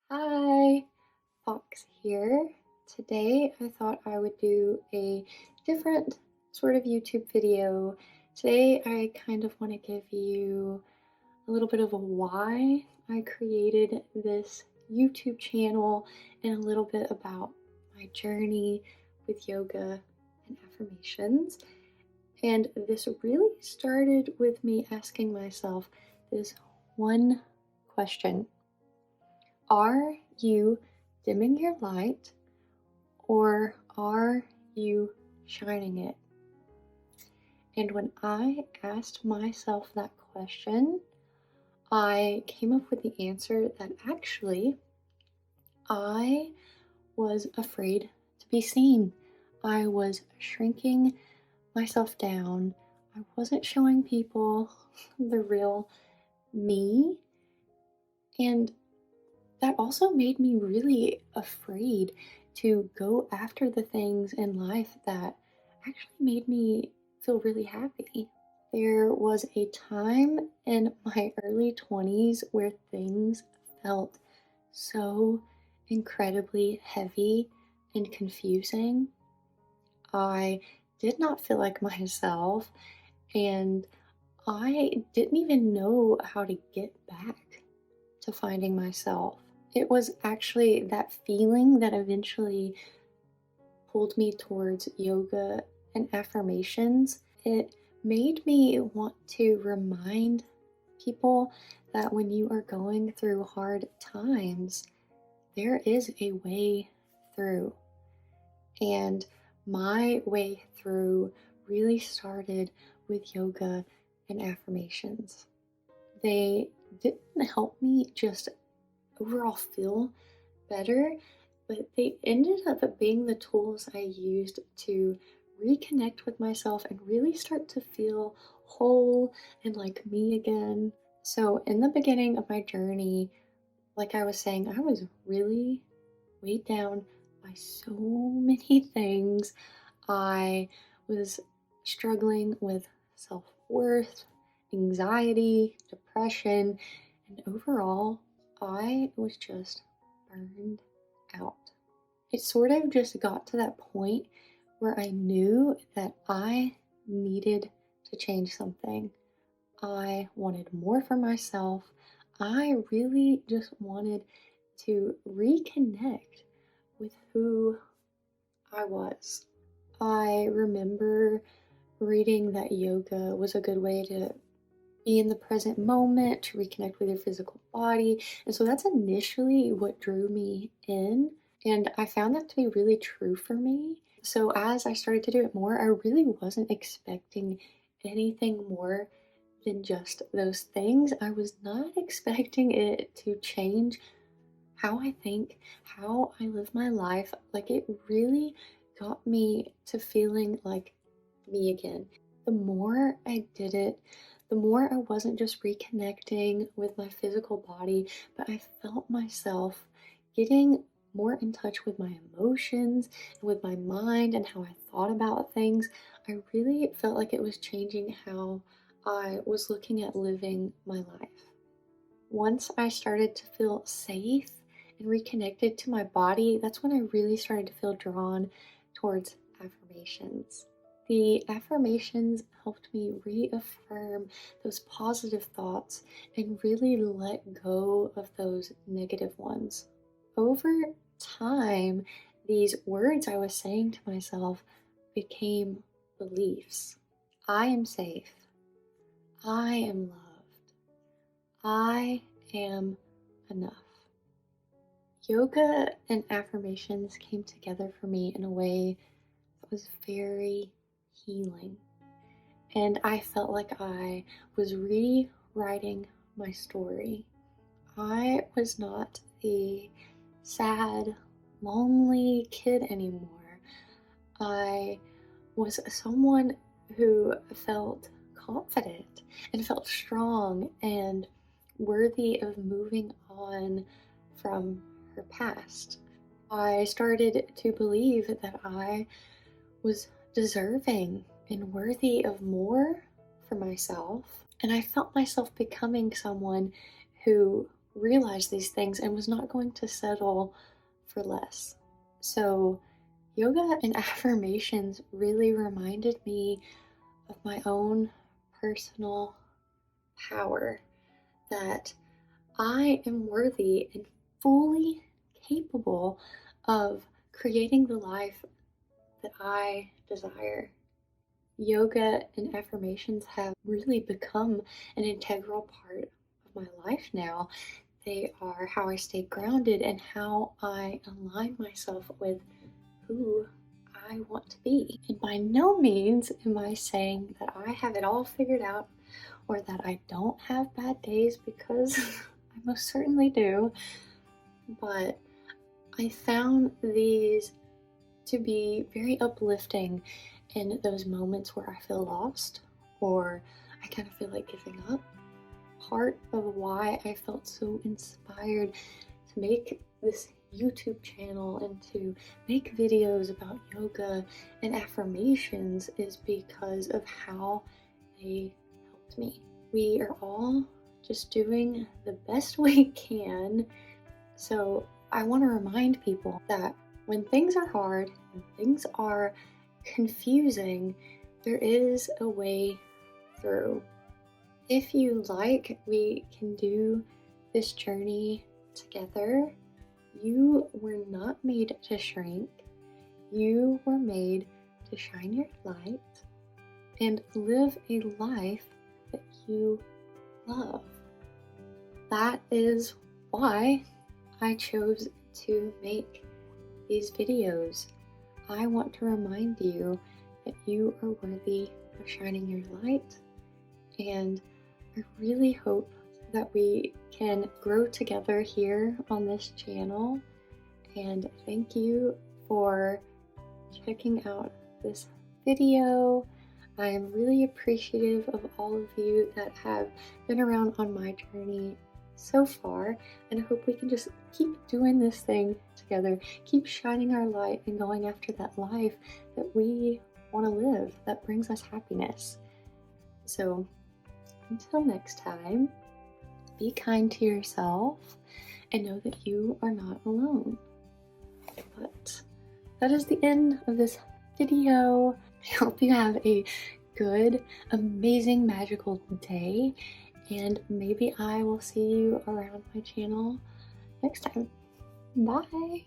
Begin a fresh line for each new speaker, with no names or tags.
Hi, Fox here. Today I thought I would do a different sort of YouTube video. Today I kind of want to give you a little bit of a why I created this YouTube channel and a little bit about my journey with yoga and affirmations. And this really started with me asking myself this one question. Are you dimming your light or are you shining it? And when I asked myself that question, I came up with the answer that actually I was afraid to be seen. I was shrinking myself down. I wasn't showing people the real me. And that also made me really afraid to go after the things in life that actually made me feel really happy. There was a time in my early 20s where things felt so incredibly heavy and confusing. I did not feel like myself, and I didn't even know how to get back to finding myself. It was actually that feeling that eventually pulled me towards yoga and affirmations. It made me want to remind people that when you are going through hard times, there is a way through. And my way through really started with yoga and affirmations. They didn't help me just overall feel better, but they ended up being the tools I used to reconnect with myself and really start to feel whole and like me again. So, in the beginning of my journey, like I was saying, I was really weighed down by so many things. I was struggling with self worth, anxiety, depression, and overall, I was just burned out. It sort of just got to that point where I knew that I needed to change something. I wanted more for myself. I really just wanted to reconnect with who I was. I remember reading that yoga was a good way to be in the present moment, to reconnect with your physical body. And so that's initially what drew me in. And I found that to be really true for me. So as I started to do it more, I really wasn't expecting anything more than just those things. I was not expecting it to change how I think, how I live my life. Like it really got me to feeling like me again. The more I did it, the more I wasn't just reconnecting with my physical body, but I felt myself getting more in touch with my emotions and with my mind and how I thought about things. I really felt like it was changing how I was looking at living my life. Once I started to feel safe and reconnected to my body, that's when I really started to feel drawn towards affirmations. The affirmations helped me reaffirm those positive thoughts and really let go of those negative ones. Over time, these words I was saying to myself became beliefs. I am safe. I am loved. I am enough. Yoga and affirmations came together for me in a way that was very healing. And I felt like I was rewriting my story. I was not the sad, lonely kid anymore. I was someone who felt confident and felt strong and worthy of moving on from her past. I started to believe that I was deserving and worthy of more for myself. And I felt myself becoming someone who realize these things and was not going to settle for less. So, yoga and affirmations really reminded me of my own personal power, that I am worthy and fully capable of creating the life that I desire. Yoga and affirmations have really become an integral part of my life now. They are how I stay grounded and how I align myself with who I want to be. And by no means am I saying that I have it all figured out or that I don't have bad days, because I most certainly do. But I found these to be very uplifting in those moments where I feel lost or I kind of feel like giving up. Part of why I felt so inspired to make this YouTube channel and to make videos about yoga and affirmations is because of how they helped me. We are all just doing the best we can. So I want to remind people that when things are hard and things are confusing, there is a way through. If you like, we can do this journey together. You were not made to shrink. You were made to shine your light and live a life that you love. That is why I chose to make these videos. I want to remind you that you are worthy of shining your light, and I really hope that we can grow together here on this channel. And thank you for checking out this video. I am really appreciative of all of you that have been around on my journey so far, and I hope we can just keep doing this thing together, keep shining our light and going after that life that we want to live, that brings us happiness. So until next time, be kind to yourself and know that you are not alone. But that is the end of this video. I hope you have a good, amazing, magical day, and maybe I will see you around my channel next time. Bye!